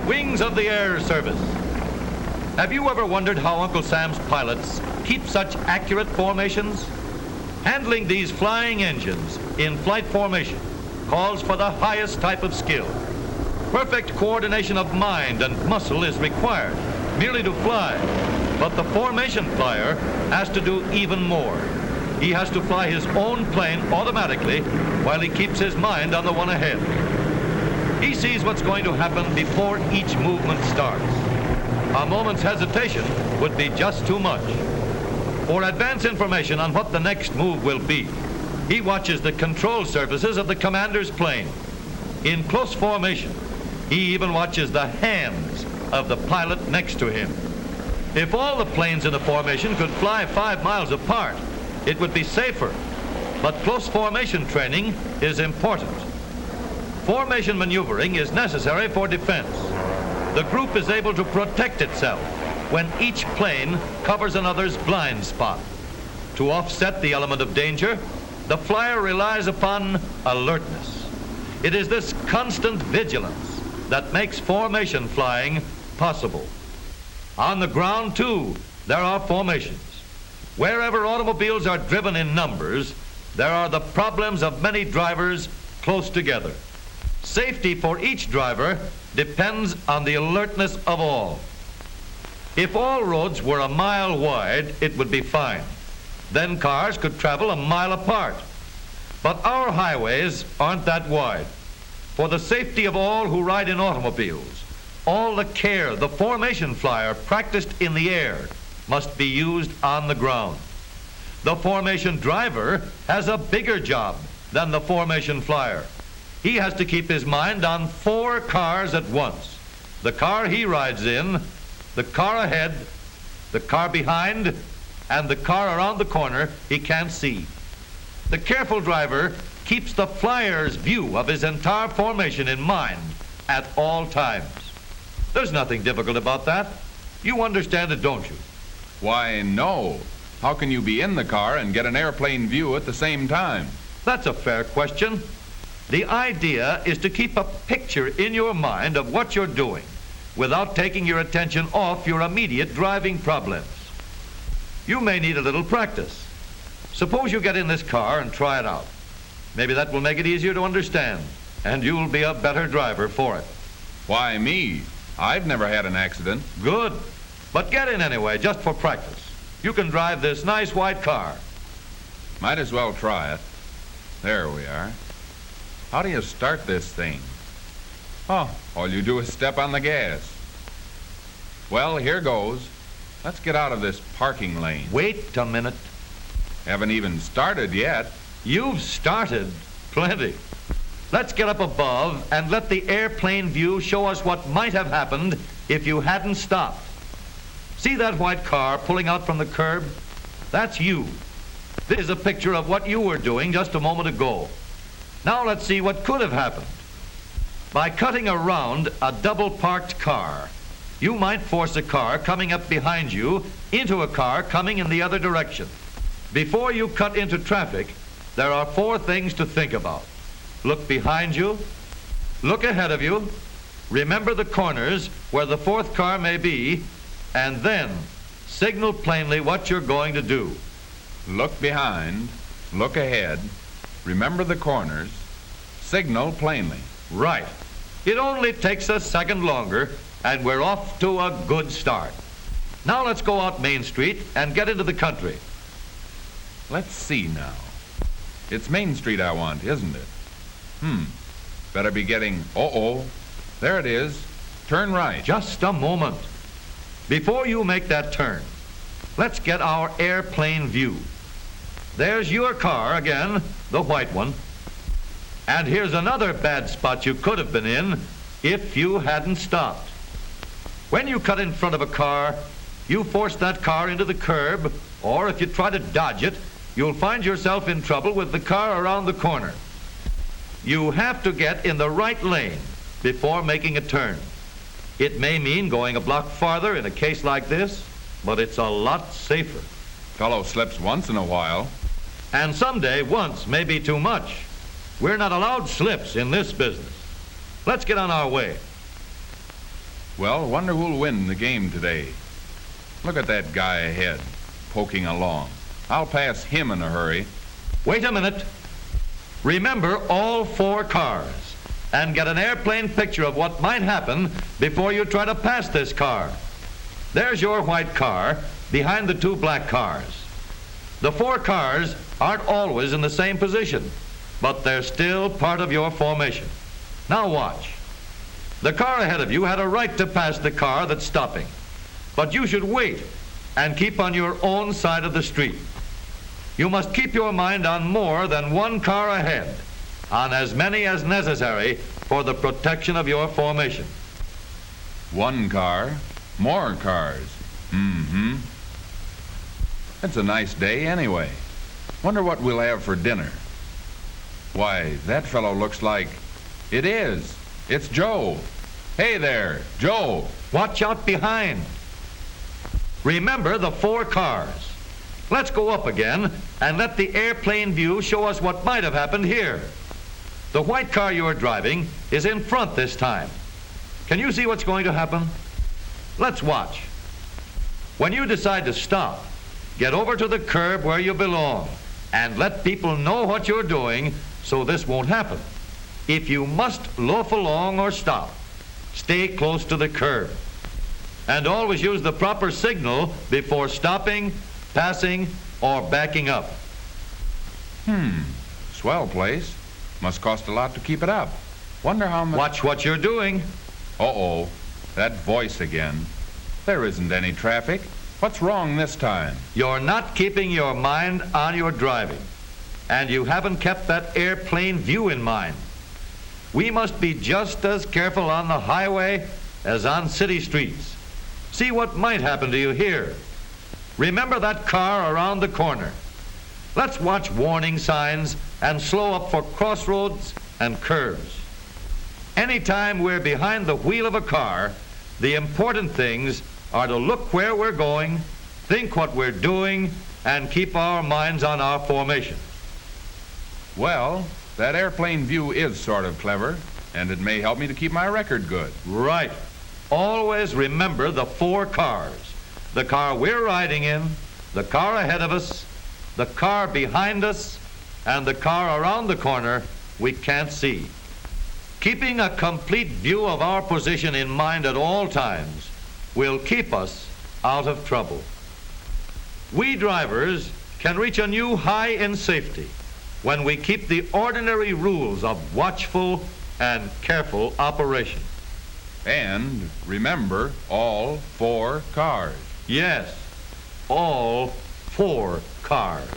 Wings of the Air Service. Have you ever wondered how Uncle Sam's pilots keep such accurate formations? Handling these flying engines in flight formation calls for the highest type of skill. Perfect coordination of mind and muscle is required merely to fly, but the formation flyer has to do even more. He has to fly his own plane automatically while he keeps his mind on the one ahead. He sees what's going to happen before each movement starts. A moment's hesitation would be just too much. For advance information on what the next move will be, he watches the control surfaces of the commander's plane. In close formation, he even watches the hands of the pilot next to him. If all the planes in the formation could fly 5 miles apart, it would be safer. But close formation training is important. Formation maneuvering is necessary for defense. The group is able to protect itself when each plane covers another's blind spot. To offset the element of danger, the flyer relies upon alertness. It is this constant vigilance that makes formation flying possible. On the ground, too, there are formations. Wherever automobiles are driven in numbers, there are the problems of many drivers close together. Safety for each driver depends on the alertness of all. If all roads were a mile wide, it would be fine. Then cars could travel a mile apart. But our highways aren't that wide. For the safety of all who ride in automobiles, all the care the formation flyer practiced in the air must be used on the ground. The formation driver has a bigger job than the formation flyer. He has to keep his mind on 4 cars at once. The car he rides in, the car ahead, the car behind, and the car around the corner he can't see. The careful driver keeps the flyer's view of his entire formation in mind at all times. There's nothing difficult about that. You understand it, don't you? Why, no. How can you be in the car and get an airplane view at the same time? That's a fair question. The idea is to keep a picture in your mind of what you're doing without taking your attention off your immediate driving problems. You may need a little practice. Suppose you get in this car and try it out. Maybe that will make it easier to understand, and you'll be a better driver for it. Why, me? I've never had an accident. Good. But get in anyway, just for practice. You can drive this nice white car. Might as well try it. There we are. How do you start this thing? Oh, all you do is step on the gas. Well, here goes. Let's get out of this parking lane. Wait a minute. Haven't even started yet. You've started plenty. Let's get up above and let the airplane view show us what might have happened if you hadn't stopped. See that white car pulling out from the curb? That's you. This is a picture of what you were doing just a moment ago. Now let's see what could have happened. By cutting around a double-parked car, you might force a car coming up behind you into a car coming in the other direction. Before you cut into traffic, there are 4 things to think about. Look behind you, look ahead of you, remember the corners where the 4th car may be, and then signal plainly what you're going to do. Look behind, look ahead, remember the corners, signal plainly. Right. It only takes a second longer, and we're off to a good start. Now let's go out Main Street and get into the country. Let's see now. It's Main Street I want, isn't it? Better be getting... Uh-oh. There it is. Turn right. Just a moment. Before you make that turn, let's get our airplane view. There's your car again, the white one. And here's another bad spot you could have been in if you hadn't stopped. When you cut in front of a car, you force that car into the curb, or if you try to dodge it, you'll find yourself in trouble with the car around the corner. You have to get in the right lane before making a turn. It may mean going a block farther in a case like this, but it's a lot safer. Fellow slips once in a while. And someday, once may be too much. We're not allowed slips in this business. Let's get on our way. Well, wonder who'll win the game today. Look at that guy ahead, poking along. I'll pass him in a hurry. Wait a minute. Remember all 4 cars and get an airplane picture of what might happen before you try to pass this car. There's your white car behind the 2 black cars. The 4 cars aren't always in the same position, but they're still part of your formation. Now watch. The car ahead of you had a right to pass the car that's stopping, but you should wait and keep on your own side of the street. You must keep your mind on more than 1 car ahead, on as many as necessary for the protection of your formation. 1 car, more cars. It's a nice day anyway. Wonder what we'll have for dinner. Why, that fellow looks like... It is. It's Joe. Hey there, Joe. Watch out behind. Remember the 4 cars. Let's go up again and let the airplane view show us what might have happened here. The white car you're driving is in front this time. Can you see what's going to happen? Let's watch. When you decide to stop, get over to the curb where you belong and let people know what you're doing so this won't happen. If you must loaf along or stop, stay close to the curb. And always use the proper signal before stopping, passing, or backing up. Swell place. Must cost a lot to keep it up. Wonder how much... Watch what you're doing. Uh-oh. That voice again. There isn't any traffic. What's wrong this time? You're not keeping your mind on your driving, and you haven't kept that airplane view in mind. We must be just as careful on the highway as on city streets. See what might happen to you here. Remember that car around the corner. Let's watch warning signs and slow up for crossroads and curves. Anytime we're behind the wheel of a car, the important things are to look where we're going, think what we're doing, and keep our minds on our formation. Well, that airplane view is sort of clever, and it may help me to keep my record good. Right. Always remember the 4 cars. The car we're riding in, the car ahead of us, the car behind us, and the car around the corner we can't see. Keeping a complete view of our position in mind at all times will keep us out of trouble. We drivers can reach a new high in safety when we keep the ordinary rules of watchful and careful operation. And remember all 4 cars. Yes, all 4 cars.